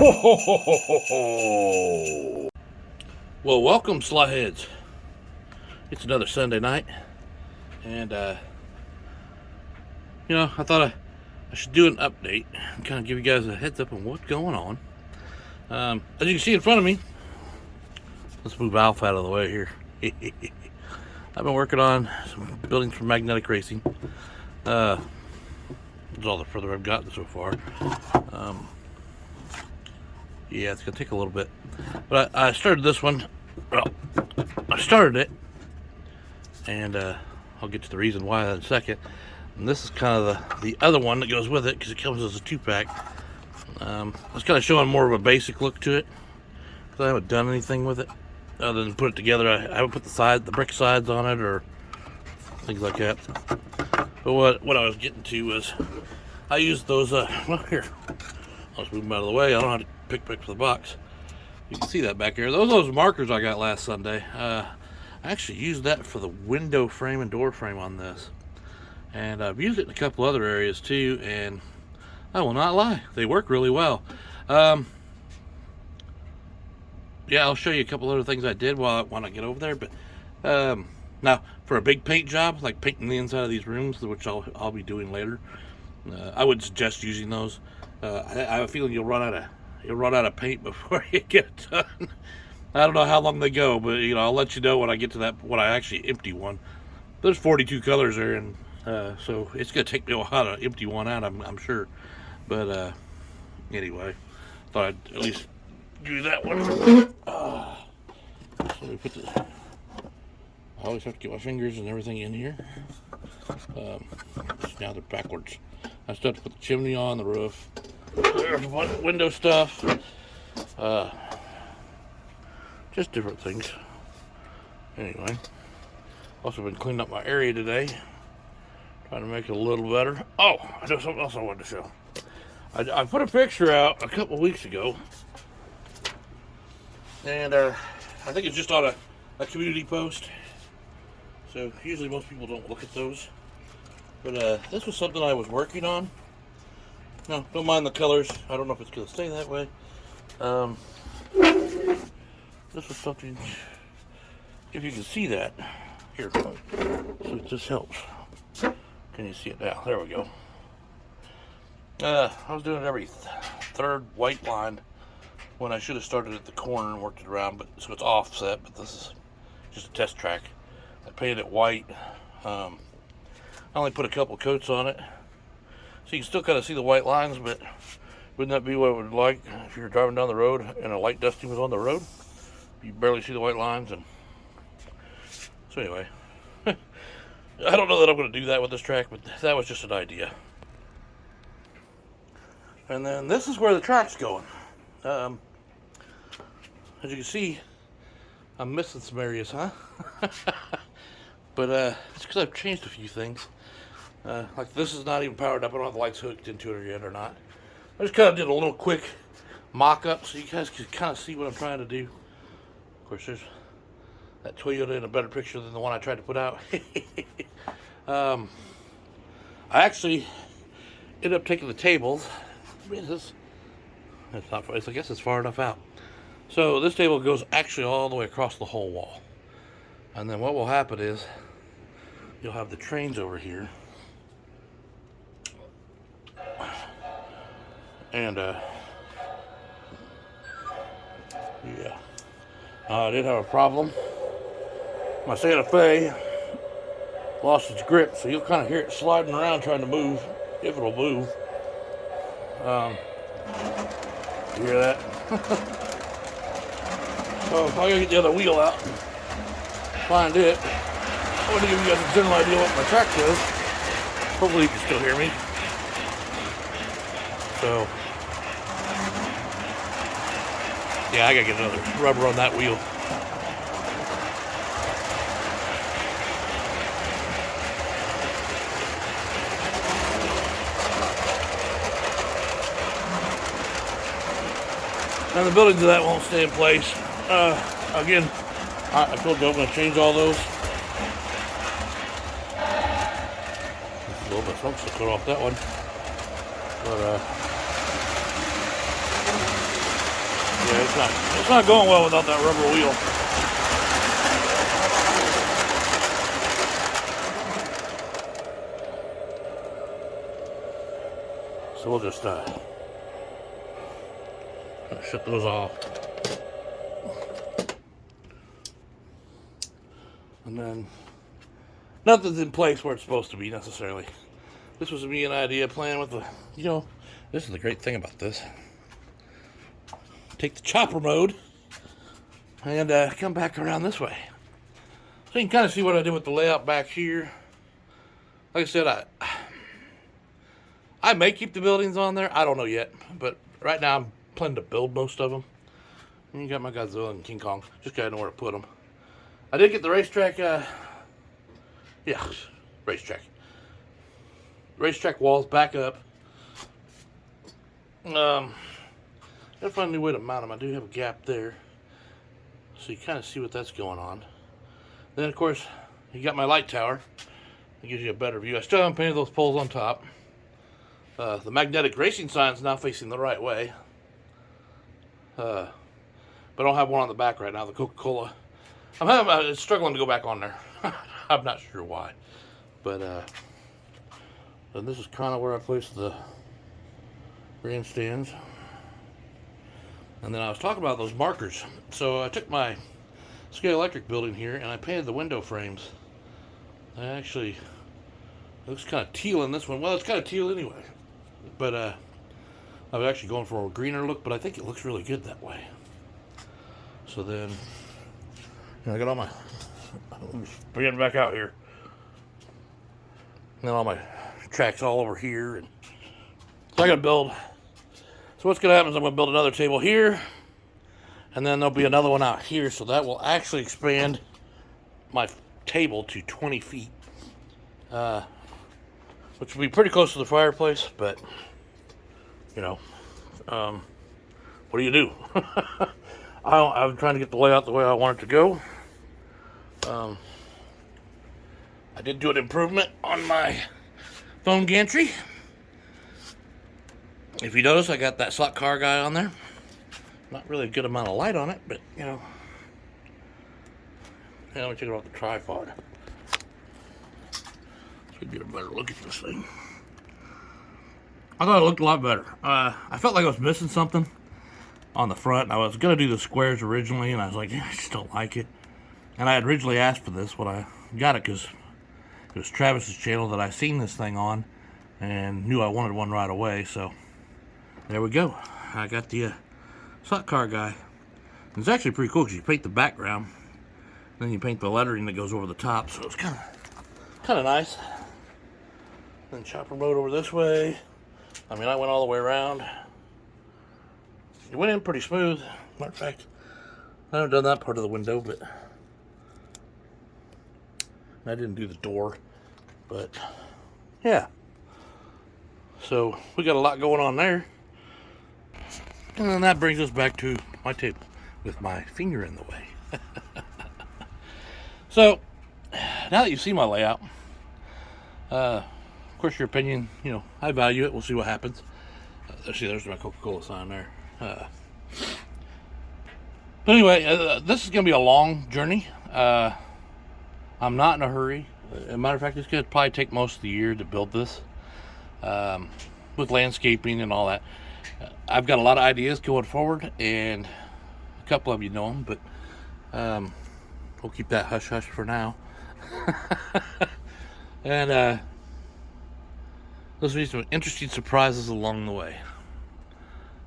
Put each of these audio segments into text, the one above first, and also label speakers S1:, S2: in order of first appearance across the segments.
S1: Well, welcome, Slawheads. It's another Sunday night, and I thought I should do an update and kind of give you guys a heads up on what's going on. As you can see in front of me, let's move Alpha out of the way here. I've been working on some buildings for Magnetic Racing. That's all the further I've gotten so far. Yeah, it's gonna take a little bit, but I started this one. Well, I started it, and I'll get to the reason why in a second. And this is kind of the other one that goes with it because it comes as a 2-pack. I was kind of showing more of a basic look to it because I haven't done anything with it other than put it together. I haven't put the brick sides on it or things like that. But what I was getting to was I used those. Well, here, I'll just move them out of the way. I don't know how to pick for the box. You can see that back there. Those markers I got last Sunday. I actually used that for the window frame and door frame on this, and I've used it in a couple other areas too. And I will not lie, they work really well. Yeah, I'll show you a couple other things I did when I get over there. But now for a big paint job, like painting the inside of these rooms, which I'll be doing later, I would suggest using those. I have a feeling you'll run out of paint before you get it done. I don't know how long they go, but I'll let you know when I get to that, when I actually empty one. There's 42 colors there, and so it's gonna take me a while to empty one out, I'm sure. But anyway, thought I'd at least do that one. So let me put I always have to get my fingers and everything in here. Now they're backwards. I still have to put the chimney on, the roof. There's window stuff. Just different things. Anyway, also been cleaning up my area today, trying to make it a little better. Oh, I know something else I wanted to show. I put a picture out a couple weeks ago, and I think it's just on a community post. So usually most people don't look at those, but this was something I was working on. No, don't mind the colors. I don't know if it's going to stay that way. This was something, if you can see that, here, so if this helps. Can you see it now? There we go. I was doing it every third white line when I should have started at the corner and worked it around, but so it's offset, but this is just a test track. I painted it white. I only put a couple coats on it, so you can still kind of see the white lines, but wouldn't that be what it would like if you were driving down the road and a light dusting was on the road? You barely see the white lines. And so anyway, I don't know that I'm going to do that with this track, but that was just an idea. And then this is where the track's going. As you can see, I'm missing some areas, huh? But it's because I've changed a few things. Like this is not even powered up. I don't have the lights hooked into it yet or not. I just kind of did a little quick mock-up so you guys could kind of see what I'm trying to do. Of course, there's that Toyota in a better picture than the one I tried to put out. I actually ended up taking the tables. It's not. I guess it's far enough out. So this table goes actually all the way across the whole wall. And then what will happen is you'll have the trains over here. And yeah, I did have a problem. My Santa Fe lost its grip, so you'll kind of hear it sliding around trying to move, if it'll move. You hear that? So I gotta get the other wheel out and find it. I want to give you guys a general idea what my track does. Hopefully you can still hear me. So yeah, I gotta get another rubber on that wheel. Now the buildings of that won't stay in place. Again, I told you I'm going to change all those. There's a little bit of function to cut off that one. But It's not going well without that rubber wheel. So we'll just shut those off. And then nothing's in place where it's supposed to be necessarily. This was me an idea playing with the, this is the great thing about this. Take the chopper mode and come back around this way. So you can kind of see what I did with the layout back here. Like I said, I may keep the buildings on there. I don't know yet. But right now I'm planning to build most of them. And you got my Godzilla and King Kong. Just gotta know where to put them. I did get the racetrack, racetrack walls back up. Gotta find a new way to mount them. I do have a gap there, so you kind of see what that's going on. Then of course you got my light tower. It gives you a better view. I still haven't painted those poles on top. The magnetic racing sign is now facing the right way, but I don't have one on the back right now. The Coca-Cola. I'm struggling to go back on there. I'm not sure why, but and this is kind of where I placed the grandstands. And then I was talking about those markers. So I took my Scale Electric building here and I painted the window frames. I actually, it looks kind of teal in this one. Well, it's kind of teal anyway. But I was actually going for a greener look, but I think it looks really good that way. So then, I got all my, let me bring it back out here. And then all my tracks all over here. And so I gotta build. So what's going to happen is I'm going to build another table here, and then there'll be another one out here, so that will actually expand my table to 20 feet, which will be pretty close to the fireplace, but, what do you do? I'm trying to get the layout the way I want it to go. I did do an improvement on my phone gantry. If you notice, I got that slot car guy on there. Not really a good amount of light on it, but, Yeah, let me check it off the tripod. So we get a better look at this thing. I thought it looked a lot better. I felt like I was missing something on the front. I was going to do the squares originally, and I was like, I just don't like it. And I had originally asked for this when I got it, because it was Travis's channel that I seen this thing on and knew I wanted one right away, so there we go. I got the slot car guy. It's actually pretty cool because you paint the background, then you paint the lettering that goes over the top, so it's kind of nice. Then chopper mode over this way. I went all the way around. It went in pretty smooth. Matter of fact, I haven't done that part of the window, but I didn't do the door. But yeah, so we got a lot going on there. And then that brings us back to my table with my finger in the way. So, now that you see my layout, of course your opinion, I value it. We'll see what happens. There's my Coca-Cola sign there. But anyway, this is going to be a long journey. I'm not in a hurry. As a matter of fact, it's going to probably take most of the year to build this. With landscaping and all that. I've got a lot of ideas going forward, and a couple of you know them, but we'll keep that hush-hush for now. And there'll be some interesting surprises along the way.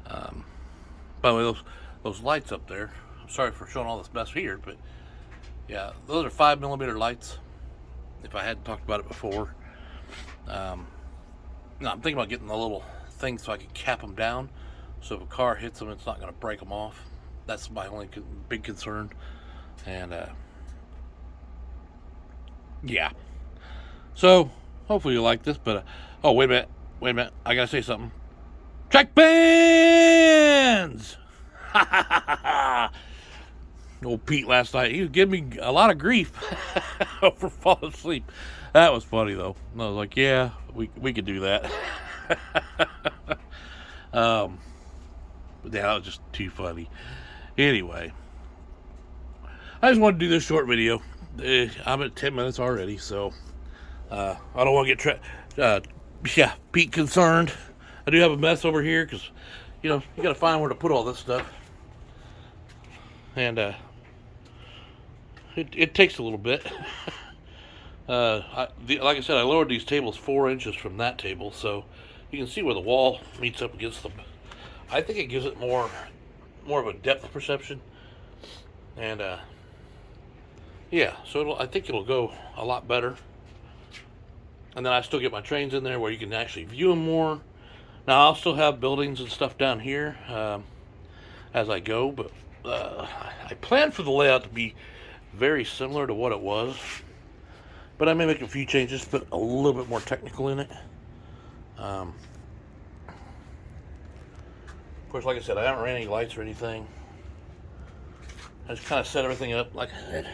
S1: By the way, those lights up there, I'm sorry for showing all this mess here, but yeah, those are 5mm lights, if I hadn't talked about it before. No, I'm thinking about getting the little thing so I can cap them down, so if a car hits them, it's not going to break them off. That's my only big concern. And yeah, so hopefully you like this. But oh, wait a minute, I gotta say something. Track bands. Old Pete last night, he was giving me a lot of grief for falling asleep. That was funny though. I was like, yeah, we could do that. that was just too funny. Anyway, I just wanted to do this short video. I'm at 10 minutes already, so I don't want to get Pete concerned. I do have a mess over here because, you know, you got to find where to put all this stuff, and it takes a little bit. Like I said, I lowered these tables 4 inches from that table, so you can see where the wall meets up against them. I think it gives it more of a depth perception, and yeah, so I think it'll go a lot better. And then I still get my trains in there where you can actually view them more. Now I'll still have buildings and stuff down here as I go, but I plan for the layout to be very similar to what it was, but I may make a few changes, put a little bit more technical in it. Of course, like I said, I haven't ran any lights or anything. I just kind of set everything up like I said.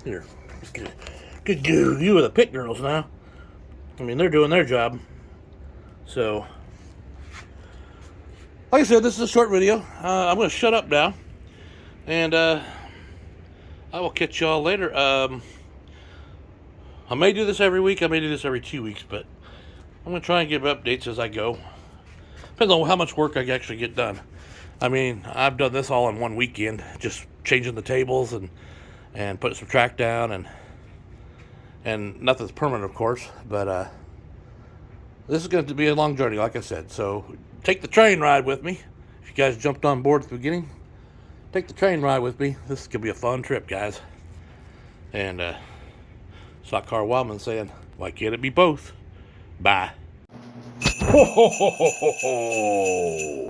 S1: Here, good you are the pit girls now. I mean, they're doing their job. So, like I said, this is a short video. I'm going to shut up now, and I will catch y'all later. I may do this every week. I may do this every 2 weeks, but I'm going to try and give updates as I go. Depends on how much work I actually get done. I mean, I've done this all in one weekend, just changing the tables and putting some track down, and nothing's permanent, of course, but this is going to be a long journey, like I said. So take the train ride with me. If you guys jumped on board at the beginning, take the train ride with me. This is going to be a fun trip, guys. And Stock Car Wildman saying, why can't it be both? Bye. Ho, ho, ho, ho, ho, ho.